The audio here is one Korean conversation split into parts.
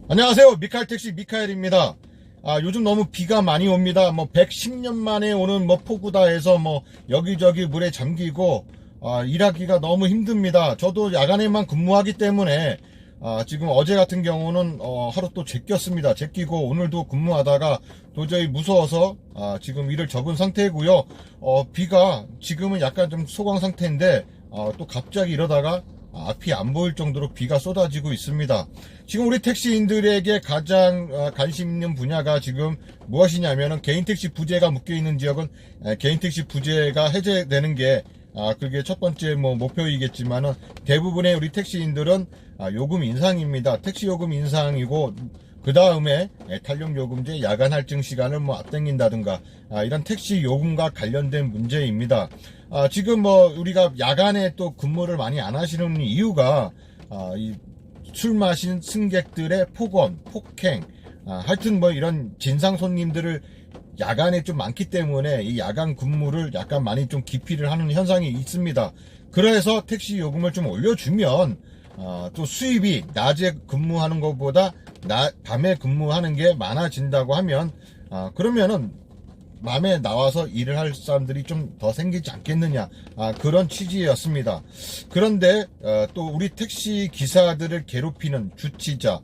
안녕하세요. 미카엘택시 미카엘입니다. 요즘 너무 비가 많이 옵니다. 110년 만에 오는 폭우다 해서 여기저기 물에 잠기고, 일하기가 너무 힘듭니다. 저도 야간에만 근무하기 때문에, 지금 어제 같은 경우는, 하루 또 제꼈습니다. 제끼고 오늘도 근무하다가 도저히 무서워서, 지금 일을 접은 상태고요. 비가 지금은 약간 좀 소강 상태인데, 또 갑자기 이러다가 앞이 안 보일 정도로 비가 쏟아지고 있습니다. 지금 우리 택시인들에게 가장 관심 있는 분야가 지금 무엇이냐면은 개인택시 부재가 묶여있는 지역은 개인택시 부재가 해제되는 게 그게 첫 번째 목표이겠지만은 대부분의 우리 택시인들은 요금 인상입니다. 택시 요금 인상이고 그 다음에 탄력요금제 야간 할증 시간을 앞당긴다든가 이런 택시 요금과 관련된 문제입니다. 지금 우리가 야간에 또 근무를 많이 안 하시는 이유가 술 마신 승객들의 폭언, 폭행, 하여튼 이런 진상 손님들을 야간에 좀 많기 때문에 이 야간 근무를 약간 많이 좀 기피를 하는 현상이 있습니다. 그래서 택시 요금을 좀 올려주면 또 수입이 낮에 근무하는 것보다 밤에 근무하는 게 많아진다고 하면 그러면은 밤에 나와서 일을 할 사람들이 좀 더 생기지 않겠느냐 그런 취지였습니다. 그런데 또 우리 택시 기사들을 괴롭히는 주치자,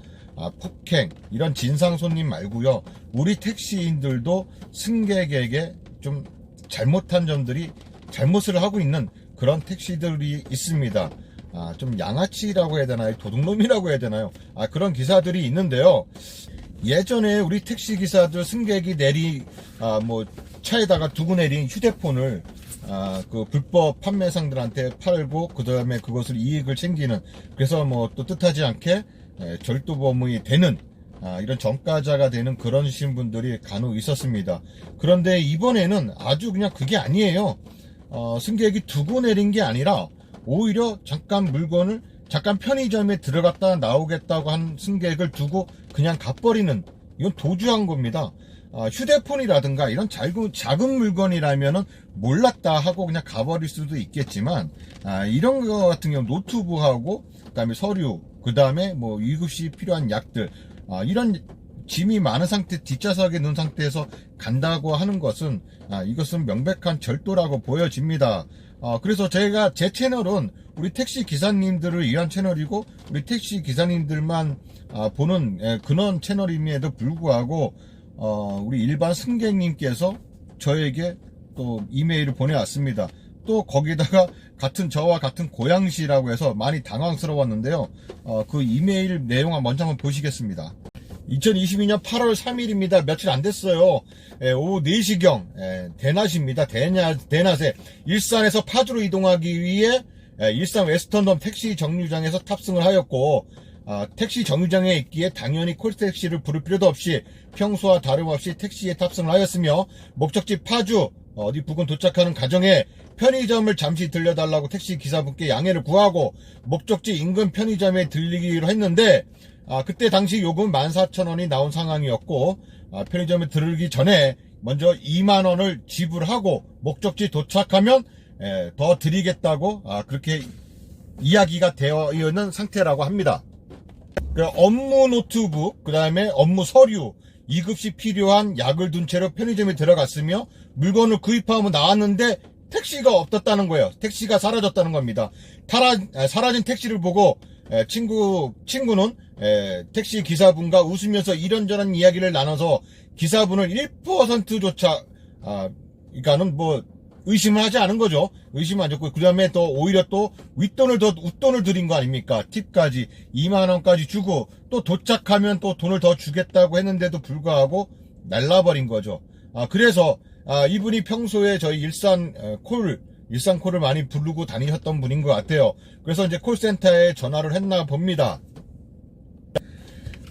폭행 이런 진상 손님 말고요, 우리 택시인들도 승객에게 좀 잘못한 점들이 잘못을 하고 있는 그런 택시들이 있습니다. 좀 양아치라고 해야 되나요? 도둑놈이라고 해야 되나요? 그런 기사들이 있는데요. 예전에 우리 택시 기사들 승객이 차에다가 두고 내린 휴대폰을 그 불법 판매상들한테 팔고 그 다음에 그것을 이익을 챙기는, 그래서 또 뜻하지 않게 절도범이 되는 이런 전과자가 되는 그런 신분들이 간혹 있었습니다. 그런데 이번에는 아주 그냥 그게 아니에요. 승객이 두고 내린 게 아니라 오히려 잠깐 편의점에 들어갔다 나오겠다고 한 승객을 두고 그냥 가버리는, 이건 도주한 겁니다. 휴대폰이라든가 이런 작은 물건이라면은 몰랐다 하고 그냥 가버릴 수도 있겠지만, 이런 거 같은 경우 노트북하고 그다음에 서류, 그다음에 위급시 필요한 약들, 이런 짐이 많은 상태, 뒷좌석에 넣은 상태에서 간다고 하는 것은 이것은 명백한 절도라고 보여집니다. 그래서 제 채널은 우리 택시 기사님들을 위한 채널이고 우리 택시 기사님들만 보는 그런 채널임에도 불구하고 우리 일반 승객님께서 저에게 또 이메일을 보내왔습니다. 또 거기다가 저와 같은 고양시라고 해서 많이 당황스러웠는데요. 그 이메일 내용 먼저 한번 보시겠습니다. 2022년 8월 3일입니다. 며칠 안 됐어요. 오후 4시경 대낮입니다. 대낮에 일산에서 파주로 이동하기 위해 일산 웨스턴덤 택시 정류장에서 탑승을 하였고, 택시 정류장에 있기에 당연히 콜택시를 부를 필요도 없이 평소와 다름없이 택시에 탑승을 하였으며, 목적지 파주 부근 도착하는 과정에 편의점을 잠시 들려달라고 택시 기사분께 양해를 구하고 목적지 인근 편의점에 들리기로 했는데, 그때 당시 요금 14,000원이 나온 상황이었고, 편의점에 들르기 전에 먼저 20,000원을 지불하고 목적지 도착하면 더 드리겠다고 그렇게 이야기가 되어 있는 상태라고 합니다. 업무 노트북, 그 다음에 업무 서류, 2급시 필요한 약을 둔 채로 편의점에 들어갔으며 물건을 구입하고 나왔는데 택시가 없었다는 거예요. 택시가 사라졌다는 겁니다. 사라진 택시를 보고 친구는 택시 기사분과 웃으면서 이런저런 이야기를 나눠서 기사분을 1%조차 그러니까는 의심을 하지 않은 거죠. 의심 안 했고, 그 다음에 또 오히려 또 웃돈을 드린 거 아닙니까? 팁까지 20,000원까지 주고 또 도착하면 또 돈을 더 주겠다고 했는데도 불구하고 날라버린 거죠. 그래서 이분이 평소에 저희 일산 콜을 많이 부르고 다니셨던 분인 것 같아요. 그래서 이제 콜센터에 전화를 했나 봅니다.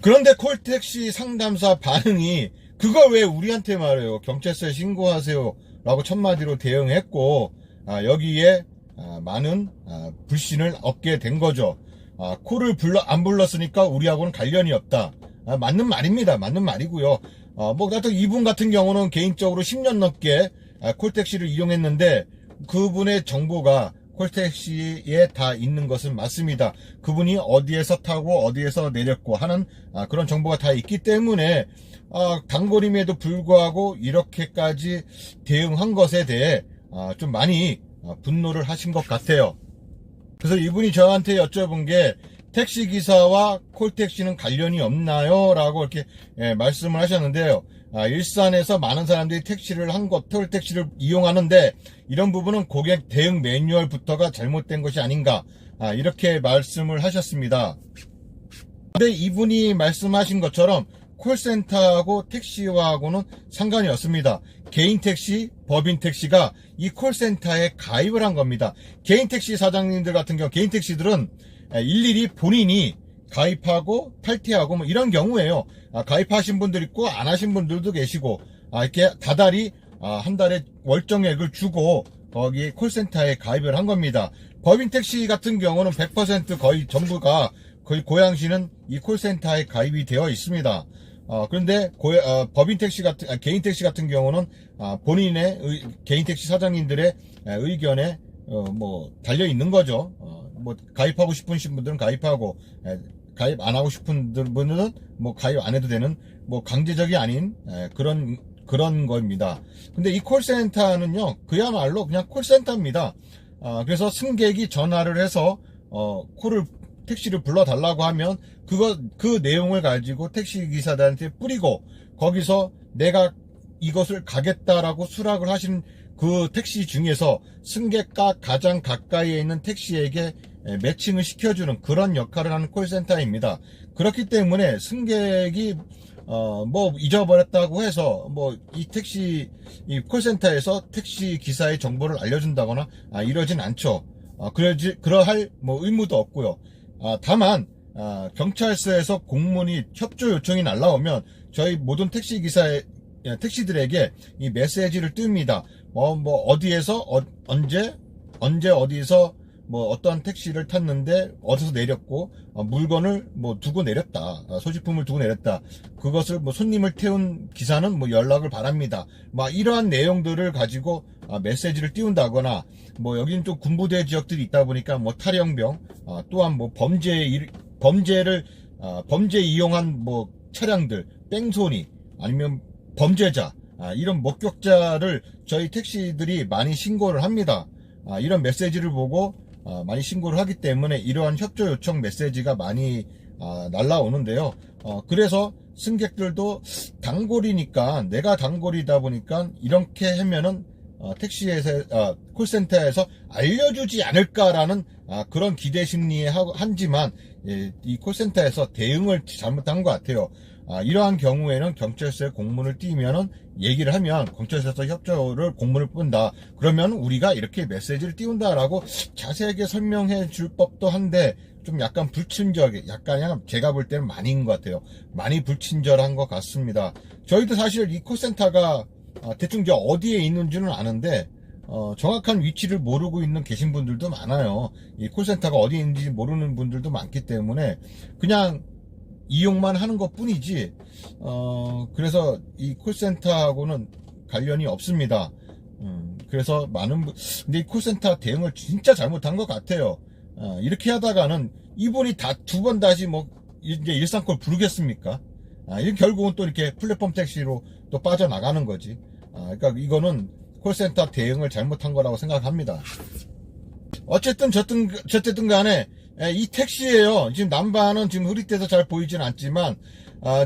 그런데 콜택시 상담사 반응이 그걸 왜 우리한테 말해요? 경찰서에 신고하세요 라고 첫마디로 대응했고, 여기에 많은 불신을 얻게 된 거죠. 콜을 안 불렀으니까 우리하고는 관련이 없다. 맞는 말입니다. 맞는 말이고요. 같은 이분 같은 경우는 개인적으로 10년 넘게 콜택시를 이용했는데 그분의 정보가 콜택시에 다 있는 것은 맞습니다. 그분이 어디에서 타고 어디에서 내렸고 하는 그런 정보가 다 있기 때문에 단거리임에도 불구하고 이렇게까지 대응한 것에 대해 좀 많이 분노를 하신 것 같아요. 그래서 이분이 저한테 여쭤본 게 택시기사와 콜택시는 관련이 없나요? 라고 이렇게 말씀을 하셨는데요. 일산에서 많은 사람들이 택시를 콜택시를 이용하는데 이런 부분은 고객 대응 매뉴얼부터가 잘못된 것이 아닌가 이렇게 말씀을 하셨습니다. 근데 이분이 말씀하신 것처럼 콜센터하고 택시와하고는 상관이 없습니다. 개인 택시, 법인 택시가 이 콜센터에 가입을 한 겁니다. 개인 택시 사장님들 같은 경우 개인 택시들은 일일이 본인이 가입하고 탈퇴하고 뭐 이런 경우에요. 가입하신 분들 있고 안 하신 분들도 계시고 이렇게 다달이 한 달에 월정액을 주고 거기 콜센터에 가입을 한 겁니다. 법인 택시 같은 경우는 100% 거의 전부가 거의 고양시는 이 콜센터에 가입이 되어 있습니다. 그런데 법인 택시 개인 택시 같은 경우는 본인의 개인 택시 사장님들의 의견에 뭐 달려 있는 거죠. 뭐 가입하고 싶으신 분들은 가입하고 가입 안 하고 싶은 분들은 뭐 가입 안 해도 되는 뭐 강제적이 아닌 그런 겁니다. 근데 이 콜센터는요 그야말로 그냥 콜센터입니다. 그래서 승객이 전화를 해서 택시를 불러달라고 하면 그 내용을 가지고 택시기사들한테 뿌리고 거기서 내가 이것을 가겠다라고 수락을 하신 그 택시 중에서 승객과 가장 가까이에 있는 택시에게 매칭을 시켜주는 그런 역할을 하는 콜센터입니다. 그렇기 때문에 승객이 뭐 잊어버렸다고 해서 뭐 이 콜센터에서 택시 기사의 정보를 알려준다거나 이러진 않죠. 그러할 뭐 의무도 없고요. 다만 경찰서에서 공문이 협조 요청이 날라오면 저희 모든 택시들에게 이 메시지를 뜹니다. 뭐 어디에서 언제 어디서 뭐 어떠한 택시를 탔는데 어디서 내렸고 물건을 뭐 두고 내렸다, 소지품을 두고 내렸다, 그것을 뭐 손님을 태운 기사는 뭐 연락을 바랍니다. 막 이러한 내용들을 가지고 메시지를 띄운다거나 뭐 여기는 좀 군부대 지역들이 있다 보니까 뭐 탈영병 또한 뭐 범죄 이용한 뭐 차량들 뺑소니 아니면 범죄자 이런 목격자를 저희 택시들이 많이 신고를 합니다. 이런 메시지를 보고 많이 신고를 하기 때문에 이러한 협조 요청 메시지가 많이 날라오는데요. 그래서 승객들도 단골이니까 내가 단골이다 보니까 이렇게 하면은 콜센터에서 알려주지 않을까라는 그런 기대 심리에 한지만 이 콜센터에서 대응을 잘못한 것 같아요. 이러한 경우에는 경찰서에 공문을 띄면은 얘기를 하면 경찰서에서 협조를 공문을 푼다. 그러면 우리가 이렇게 메시지를 띄운다라고 자세하게 설명해 줄 법도 한데 좀 약간 불친절하게 약간 제가 볼 때는 많이인 것 같아요. 많이 불친절한 것 같습니다. 저희도 사실 이 콜센터가 대충 어디에 있는지는 아는데 정확한 위치를 모르고 계신 분들도 많아요. 이 콜센터가 어디에 있는지 모르는 분들도 많기 때문에 그냥 이용만 하는 것 뿐이지 그래서 이 콜센터하고는 관련이 없습니다. 그래서 근데 이 콜센터 대응을 진짜 잘못한 것 같아요. 이렇게 하다가는 이분이 두 번 다시 뭐 이제 일산콜 부르겠습니까? 이게 결국은 또 이렇게 플랫폼 택시로 또 빠져나가는 거지. 그러니까 이거는 콜센터 대응을 잘못한 거라고 생각합니다. 어쨌든 저쨌든 간에 이 택시예요. 지금 남바는 지금 흐릿해서 잘 보이진 않지만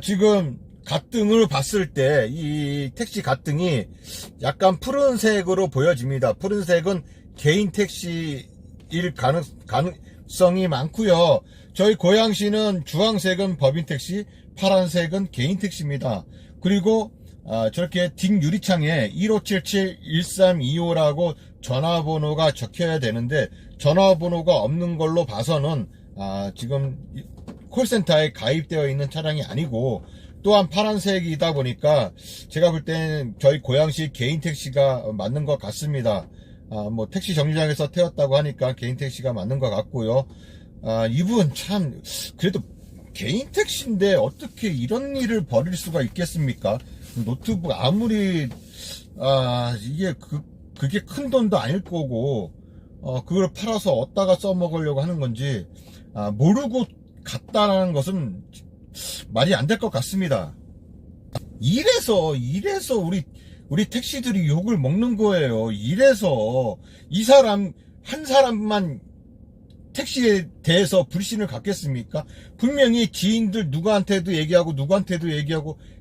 지금 갓등을 봤을 때 이 택시 갓등이 약간 푸른색으로 보여집니다. 푸른색은 개인 택시일 가능성이 많고요. 저희 고양시는 주황색은 법인 택시, 파란색은 개인 택시입니다. 그리고 저렇게 뒷 유리창에 1577-1325라고 전화번호가 적혀야 되는데 전화번호가 없는 걸로 봐서는 지금 콜센터에 가입되어 있는 차량이 아니고 또한 파란색이다 보니까 제가 볼 때는 저희 고양시 개인 택시가 맞는 것 같습니다. 뭐 택시 정류장에서 태웠다고 하니까 개인 택시가 맞는 것 같고요. 이분 참 그래도 개인 택시인데 어떻게 이런 일을 벌일 수가 있겠습니까? 노트북 아무리 이게 그게 큰 돈도 아닐 거고 그걸 팔아서 얻다가 써먹으려고 하는 건지, 모르고 갔다라는 것은 말이 안 될 것 같습니다. 이래서 우리 택시들이 욕을 먹는 거예요. 이래서 한 사람만 택시에 대해서 불신을 갖겠습니까? 분명히 지인들 누구한테도 얘기하고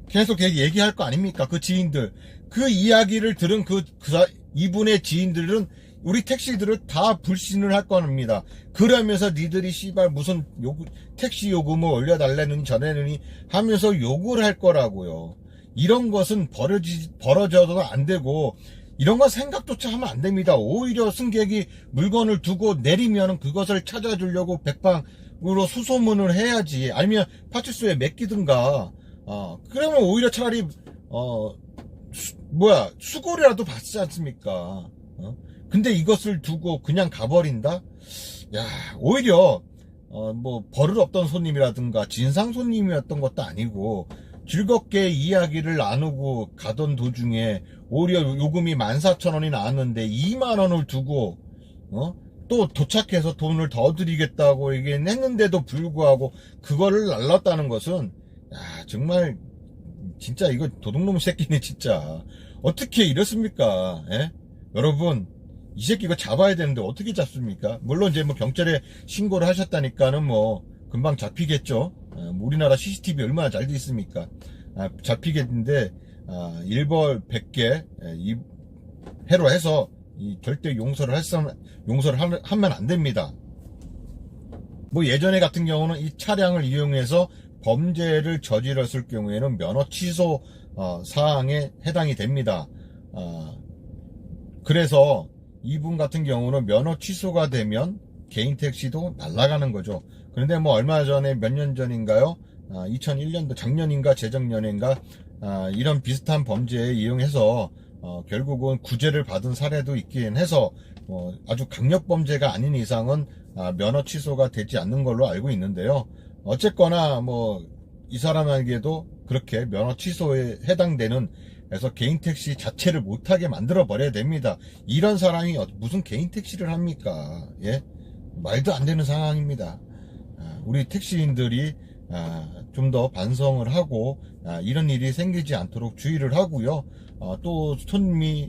계속 얘기할 거 아닙니까? 그 지인들. 그 이야기를 들은 이분의 지인들은 우리 택시들을 다 불신을 할 겁니다. 그러면서 니들이 씨발 무슨 택시 요금을 올려달라느니 저래느니 하면서 욕을 할 거라고요. 이런 것은 벌어져도 안 되고, 이런 건 생각조차 하면 안 됩니다. 오히려 승객이 물건을 두고 내리면 그것을 찾아주려고 백방으로 수소문을 해야지. 아니면 파출소에 맡기든가. 그러면 오히려 차라리 수고료라도 받지 않습니까? 근데 이것을 두고 그냥 가버린다? 야, 오히려 버릇 없던 손님이라든가 진상 손님이었던 것도 아니고 즐겁게 이야기를 나누고 가던 도중에 오히려 요금이 14,000원이 나왔는데 2만원을 두고 또 도착해서 돈을 더 드리겠다고 얘기했는데도 불구하고 그거를 날랐다는 것은, 야, 정말 진짜 이거 도둑놈 새끼네. 진짜 어떻게 이렇습니까? 예? 여러분, 이 새끼 이거 잡아야 되는데 어떻게 잡습니까? 물론 이제 경찰에 신고를 하셨다니까는 금방 잡히겠죠. 우리나라 CCTV 얼마나 잘 돼 있습니까? 잡히겠는데, 1벌 100개 해로 해서 절대 용서를 하면 안 됩니다. 예전에 같은 경우는 이 차량을 이용해서 범죄를 저질렀을 경우에는 면허 취소 사항에 해당이 됩니다. 그래서 이분 같은 경우는 면허 취소가 되면 개인 택시도 날아가는 거죠. 그런데 얼마 전에 몇 년 전인가요? 2001년도 작년인가 재작년인가 이런 비슷한 범죄에 이용해서 결국은 구제를 받은 사례도 있긴 해서 아주 강력 범죄가 아닌 이상은 면허 취소가 되지 않는 걸로 알고 있는데요. 어쨌거나 이 사람에게도 그렇게 면허 취소에 해당되는, 그래서 개인 택시 자체를 못하게 만들어 버려야 됩니다. 이런 사람이 무슨 개인 택시를 합니까? 예? 말도 안 되는 상황입니다. 우리 택시인들이 좀 더 반성을 하고 이런 일이 생기지 않도록 주의를 하고요. 또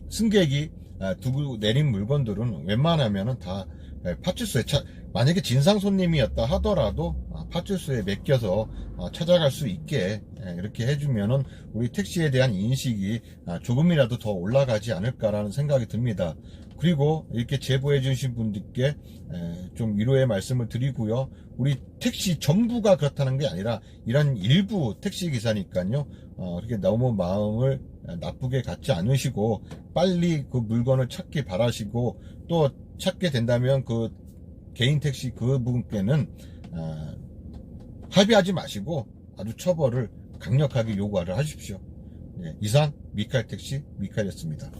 승객이 두고 내린 물건들은 웬만하면은 다 파출소에 만약에 진상 손님이었다 하더라도 파출소에 맡겨서 찾아갈 수 있게 이렇게 해주면은 우리 택시에 대한 인식이 조금이라도 더 올라가지 않을까라는 생각이 듭니다. 그리고 이렇게 제보해 주신 분들께 좀 위로의 말씀을 드리고요. 우리 택시 전부가 그렇다는 게 아니라 이런 일부 택시 기사니까요. 그렇게 너무 마음을 나쁘게 갖지 않으시고 빨리 그 물건을 찾기 바라시고, 또 찾게 된다면 그 개인 택시 그분께는 합의하지 마시고 아주 처벌을 강력하게 요구를 하십시오. 이상 미카엘 택시 미카엘이었습니다.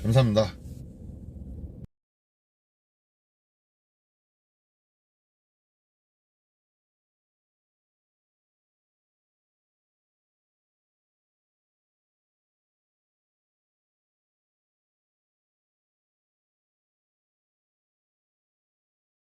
감사합니다.